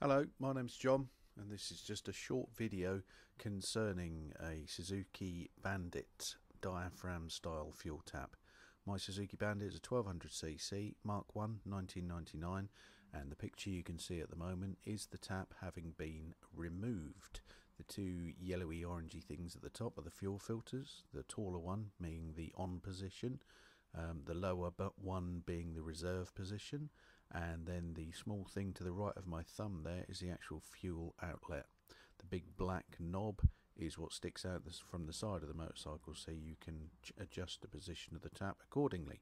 Hello, my name's John, and this is just a short video concerning a Suzuki Bandit diaphragm style fuel tap. My Suzuki Bandit is a 1200cc Mk1 1999, and the picture you can see at the moment is the tap having been removed. The two yellowy orangey things at the top are the fuel filters, the taller one being the on position, the lower but one being the reserve position, and then the small thing to the right of my thumb there is the actual fuel outlet. The big black knob is what sticks out from the side of the motorcycle, so you can adjust the position of the tap accordingly.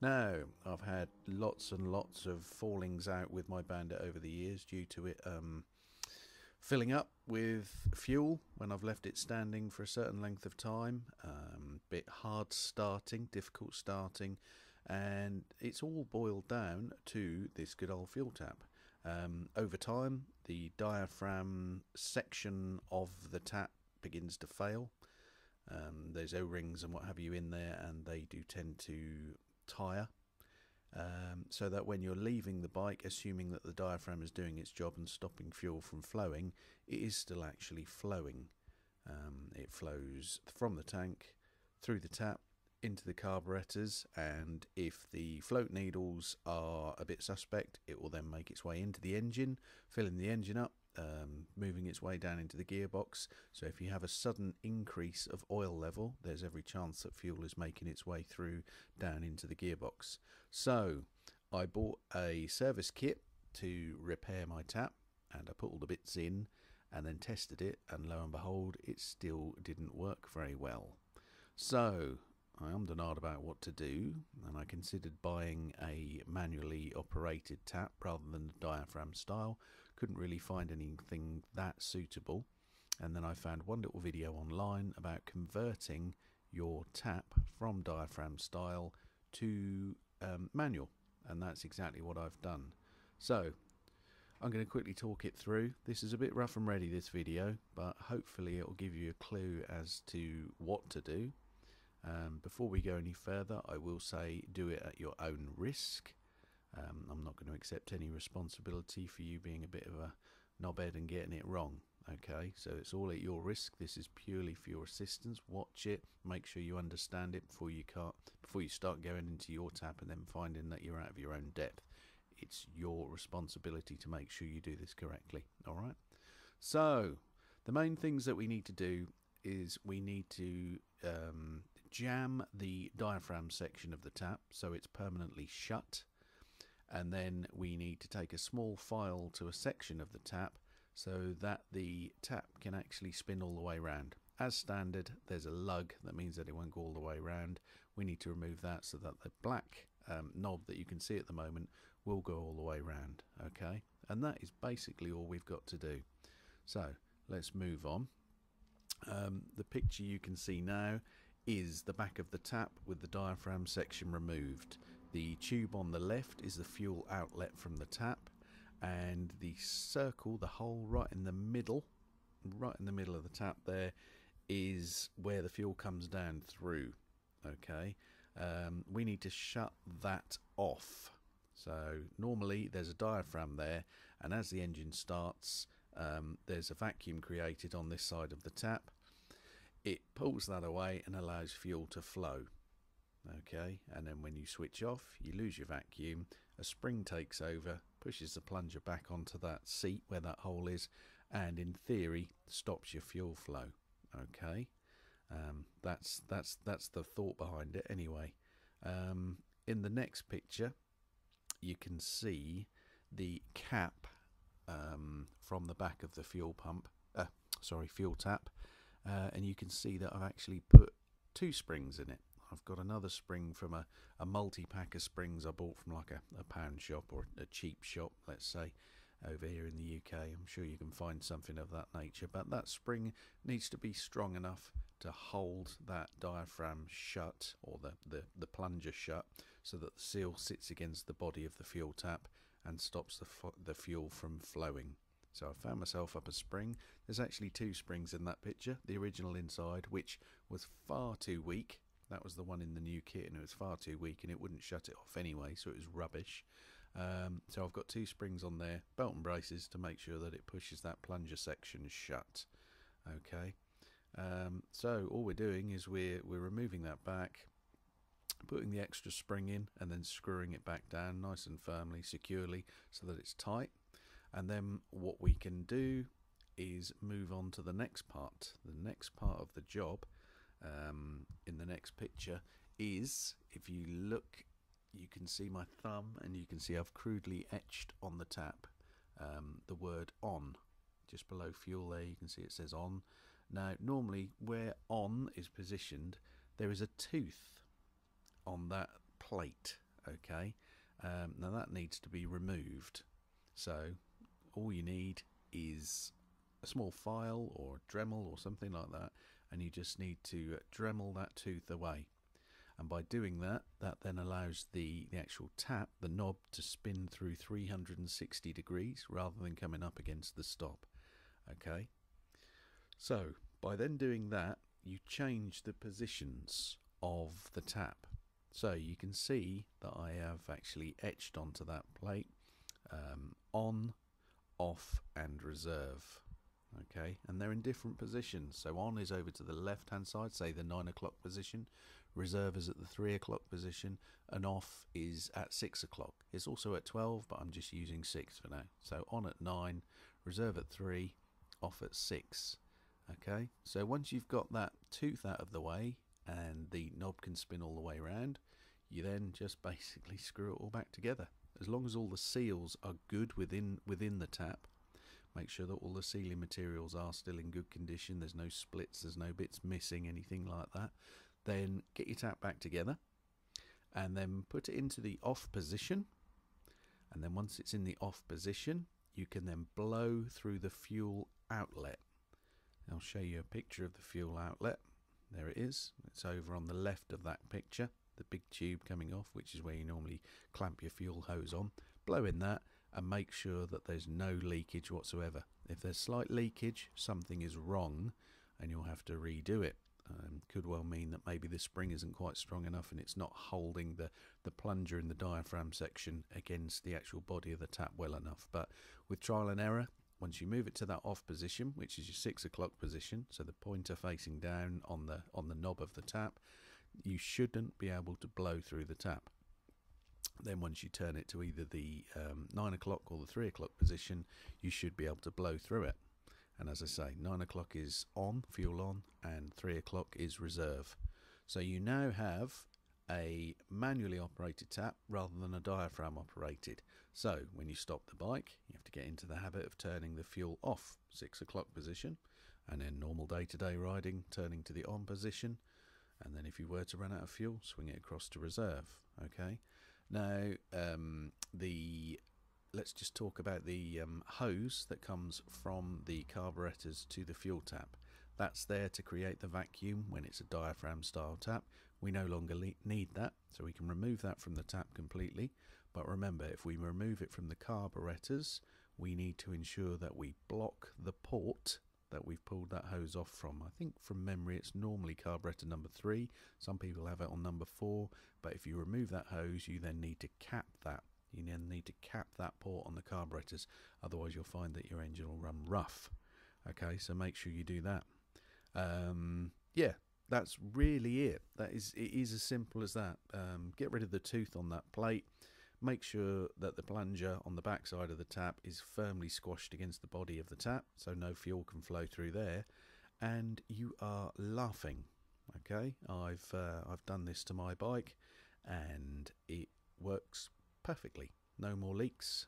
Now, I've had lots and lots of fallings out with my Bandit over the years due to it filling up with fuel when I've left it standing for a certain length of time. Bit hard starting, difficult starting, and it's all boiled down to this good old fuel tap. Over time, the diaphragm section of the tap begins to fail. There's O-rings and what have you in there, and they do tend to tire. So that when you're leaving the bike, assuming that the diaphragm is doing its job and stopping fuel from flowing, it is still actually flowing. It flows from the tank, through the tap, into the carburetors, and if the float needles are a bit suspect, it will then make its way into the engine, filling the engine up, moving its way down into the gearbox. So if you have a sudden increase of oil level, there's every chance that fuel is making its way through down into the gearbox. So I bought a service kit to repair my tap, and I put all the bits in and then tested it, and lo and behold, it still didn't work very well. So I ummed and ahed about what to do, and I considered buying a manually operated tap rather than the diaphragm style. Couldn't really find anything that suitable, and then I found one little video online about converting your tap from diaphragm style to manual, and that's exactly what I've done. So I'm going to quickly talk it through. This is a bit rough and ready, this video, but hopefully it will give you a clue as to what to do. Before we go any further, I will say do it at your own risk. I'm not going to accept any responsibility for you being a bit of a knobhead and getting it wrong. Okay, so it's all at your risk. This is purely for your assistance. Watch it, make sure you understand it before you start going into your tap and then finding that you're out of your own depth. It's your responsibility to make sure you do this correctly. All right. So the main things that we need to do is we need to jam the diaphragm section of the tap so it's permanently shut, and then we need to take a small file to a section of the tap so that the tap can actually spin all the way around. As standard, there's a lug that means that it won't go all the way around. We need to remove that so that the black knob that you can see at the moment will go all the way around. Okay, and that is basically all we've got to do. So let's move on. The picture you can see now is the back of the tap with the diaphragm section removed. The tube on the left is the fuel outlet from the tap, and the circle, the hole right in the middle of the tap there, is where the fuel comes down through. Okay, we need to shut that off. So normally there's a diaphragm there, and as the engine starts, there's a vacuum created on this side of the tap. It pulls that away and allows fuel to flow. Okay, and then when you switch off, you lose your vacuum. A spring takes over, pushes the plunger back onto that seat where that hole is, and in theory stops your fuel flow. Okay, that's the thought behind it anyway. In the next picture, you can see the cap from the back of the fuel tap, and you can see that I've actually put two springs in it. I've got another spring from a multi-pack of springs I bought from like a pound shop or a cheap shop, let's say, over here in the UK. I'm sure you can find something of that nature, but that spring needs to be strong enough to hold that diaphragm shut, or the plunger shut, so that the seal sits against the body of the fuel tap and stops the fuel from flowing. So I found myself up a spring. There's actually two springs in that picture. The original inside, which was far too weak. That was the one in the new kit, and it was far too weak, and it wouldn't shut it off anyway, so it was rubbish. So I've got 2 springs on there, belt and braces, to make sure that it pushes that plunger section shut. Okay, so all we're doing is we're removing that back, putting the extra spring in, and then screwing it back down nice and firmly, securely, so that it's tight. And then what we can do is move on to the next part. The next part of the job, in the next picture, is, if you look, you can see my thumb, and you can see I've crudely etched on the tap the word on. Just below fuel there, you can see it says on. Now normally where on is positioned, there is a tooth on that plate. Okay, now that needs to be removed. So all you need is a small file or a Dremel or something like that, and you just need to Dremel that tooth away. And by doing that, that then allows the actual tap, the knob, to spin through 360 degrees rather than coming up against the stop. Okay, so by then doing that, you change the positions of the tap. So you can see that I have actually etched onto that plate on, off and reserve. Okay, and they're in different positions. So on is over to the left hand side, say the 9 o'clock position, reserve is at the 3 o'clock position, and off is at 6 o'clock. It's also at 12, but I'm just using 6 for now. So on at 9, reserve at 3, off at 6. Okay, so once you've got that tooth out of the way and the knob can spin all the way around, you then just basically screw it all back together. As long as all the seals are good within the tap, make sure that all the sealing materials are still in good condition, there's no splits, there's no bits missing, anything like that, then get your tap back together and then put it into the off position. And then once it's in the off position, you can then blow through the fuel outlet. I'll show you a picture of the fuel outlet. There it is. It's over on the left of that picture, the big tube coming off, which is where you normally clamp your fuel hose on. Blow in that and make sure that there's no leakage whatsoever. If there's slight leakage, something is wrong and you'll have to redo it. Could well mean that maybe the spring isn't quite strong enough and it's not holding the plunger in the diaphragm section against the actual body of the tap well enough. But with trial and error, once you move it to that off position, which is your 6 o'clock position, so the pointer facing down on the knob of the tap, you shouldn't be able to blow through the tap. Then once you turn it to either the 9 o'clock or the 3 o'clock position, you should be able to blow through it. And as I say, 9 o'clock is on, fuel on, and 3 o'clock is reserve. So you now have a manually operated tap rather than a diaphragm operated. So when you stop the bike, you have to get into the habit of turning the fuel off, 6 o'clock position, and then normal day-to-day riding, turning to the on position, and then if you were to run out of fuel, swing it across to reserve. Okay, now let's just talk about the hose that comes from the carburetors to the fuel tap. That's there to create the vacuum when it's a diaphragm style tap. We no longer need that, so we can remove that from the tap completely. But remember, if we remove it from the carburetors, we need to ensure that we block the port that we've pulled that hose off from. I think from memory it's normally carburetor number 3. Some people have it on number 4, but if you remove that hose, you then need to cap that. You then need to cap that port on the carburetors, otherwise you'll find that your engine will run rough. Okay, so make sure you do that. Yeah, that's really it. It is as simple as that. Get rid of the tooth on that plate. Make sure that the plunger on the back side of the tap is firmly squashed against the body of the tap, so no fuel can flow through there, and you are laughing. Okay, I've done this to my bike, and it works perfectly. No more leaks,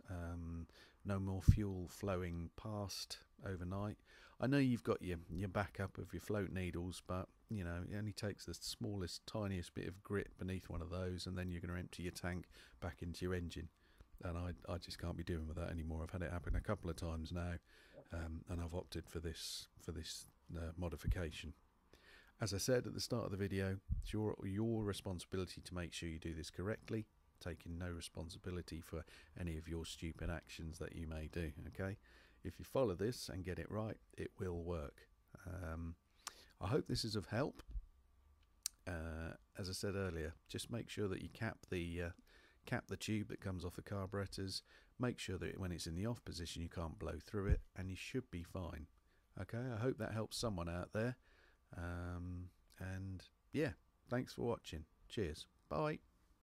no more fuel flowing past overnight. I know you've got your backup of your float needles, but you know, it only takes the smallest, tiniest bit of grit beneath one of those, and then you're going to empty your tank back into your engine. And I just can't be doing with that anymore. I've had it happen a couple of times now, and I've opted for this modification. As I said at the start of the video, it's your responsibility to make sure you do this correctly, taking no responsibility for any of your stupid actions that you may do. Okay, if you follow this and get it right, it will work. I hope this is of help. As I said earlier, just make sure that you cap the cap the tube that comes off the carburetors, make sure that when it's in the off position you can't blow through it, and you should be fine. Okay, I hope that helps someone out there. And yeah, thanks for watching. Cheers. Bye.